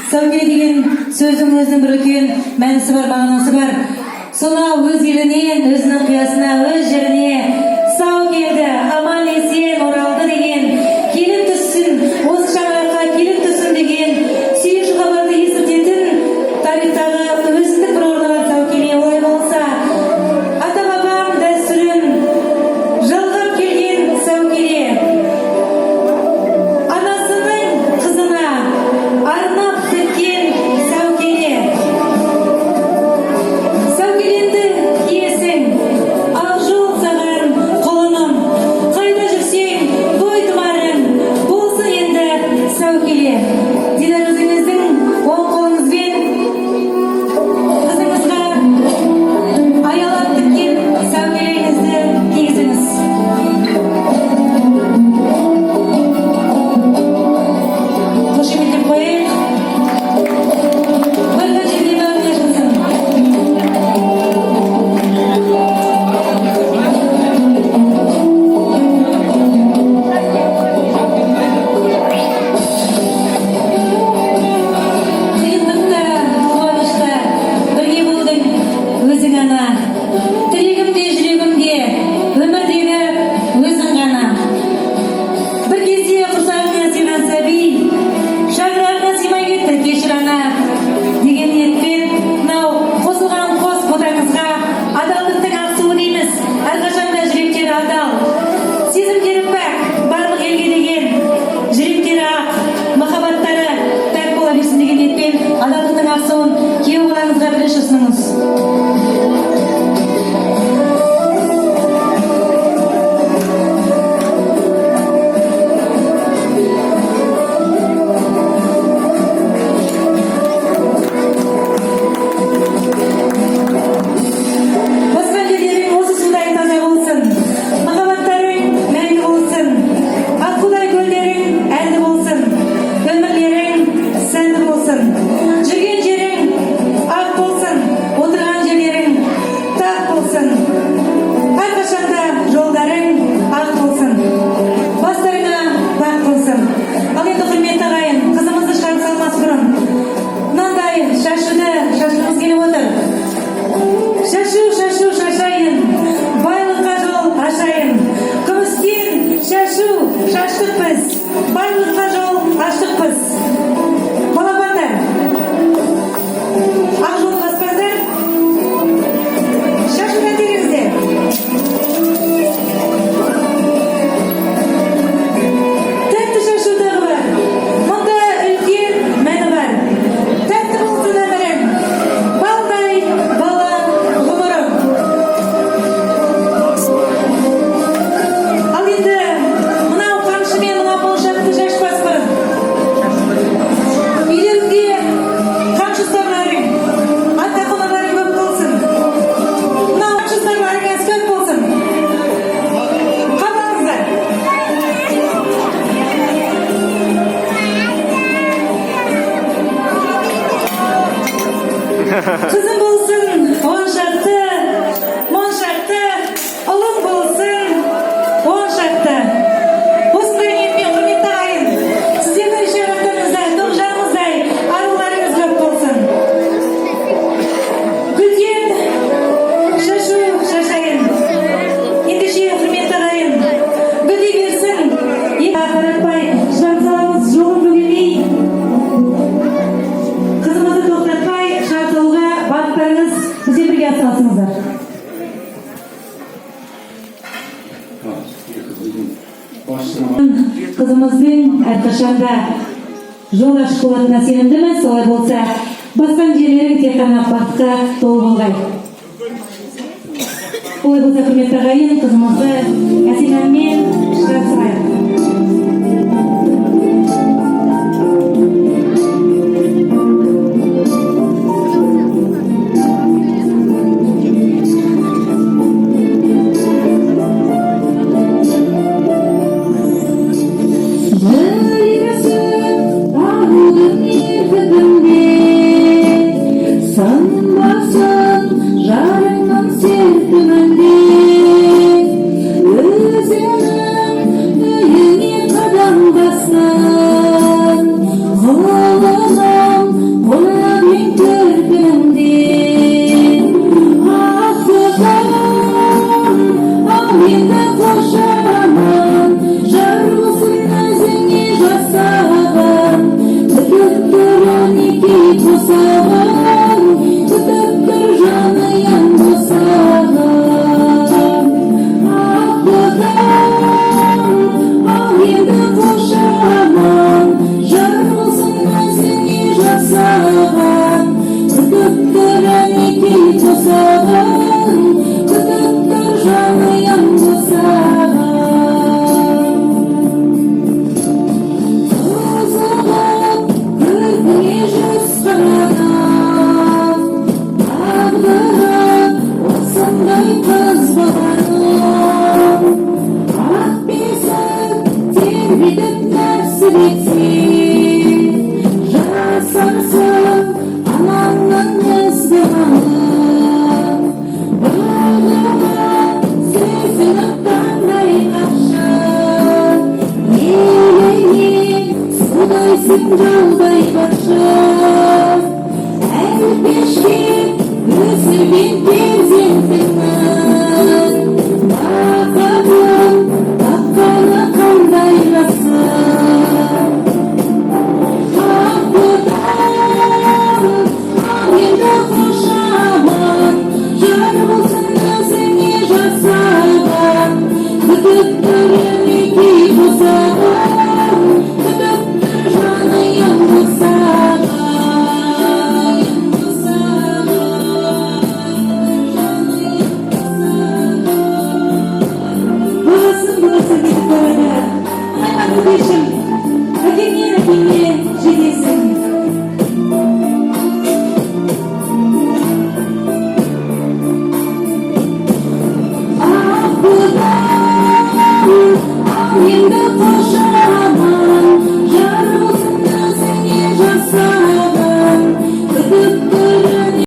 Сәукеле деген сөздің өзінің бір үлкен мәнісі бар, мағынасы бар. Сонау өз елінен, өзінің қиясына, өз жеріне сау келді, аман есен оралды деген, келін түссін, осы шаңыраққа келін түссін деген сүйікті хабарды естіртетін тарихтағы өзіндік бір орны бар Сәукеле. Олай болса, ата-бабам дәстүрін жалғап келген Сәукеле анасының қызына арнап тіккен Сәукеле. Сәукеленді киесің, ақ жол саған құлыным, қайда жүрсең той тұмарың болсын енді Сәукеле. Дидар, өзіңіздің оң қолыңызбен қызыңызға аялап тіккен Сәукелеңізді кигізіңіз. Қошеметтеп қойайық. Барған жерде бәріне жылсын. Қиындықта, қуанышта бірге болдың өзің ана. Тілегімде, жүрегімде, өмірдегі өзің ғана. Бір кезде құрсағыңа сыйған сәби, шаңырағына сыймай кетті, кешір ана деген ниетпен мынау қосылған қос ботаңызға адалдықтың ақ суы дейміз. Әрқашанда жүректері адал, сезімдері пәк, барлық елге деген жүректері ақ, махаббаттары пәк бола берсін деген ниетпен адалдықтың ақ суын күйеу балаңызға бірінші ұсыныңыз. Басқан жерлерің осы судай таза болсын, махаббаттарың мәңгі болсын, аққудай көлдерің әнді болсын, өмірлерің сәнді болсын, жүрген жерің ақ болсын, отырған жерлерің тақ болсын, әрқашанда жолдарың ақ болсын, бастарыңа бақ болсын. Ал енді құрметті ағайын, қызымызды шығарып салмас бұрын мынандай шашуды шашқымыз келіп отыр. Шашу, шашу, шашайын, байлыққа жол ашайын. Күмістен шашу, шаштық біз, байлыққа жол аштық біз. Балапандар, ақ жолды баспаңдар, шашудан тереңіздер. Тәтті шашудағы бар, мұнда үлкен мәні бар. Тәтті болсын өмірің, балдай бала ғұмырым. Ал енді мынау қамшымен мына болашақты шашпас бұрын үйлеріңде қамшы ұстарларың, ата қоналарың көп болсын. Мынау қамшы ұстарларыңыз көп болсын. Қабылыңыздар. Қызым болсын, оншақты, моншақты, ұлым болсын, оншақты. Осындай ниетпен құрметті ағайын, сіздердің шаңырақтарыңызда, тоғжаныңыздай аруларыңыз kızımыздың әрқашанда жол ашық болатынына сенімдімін. Солай болса, басқан жерлерің тек қана бақытқа толы болғай. Олай болса, құрметті ағайын, қызымызды Әсинамен шығарып салайық. Kardeşim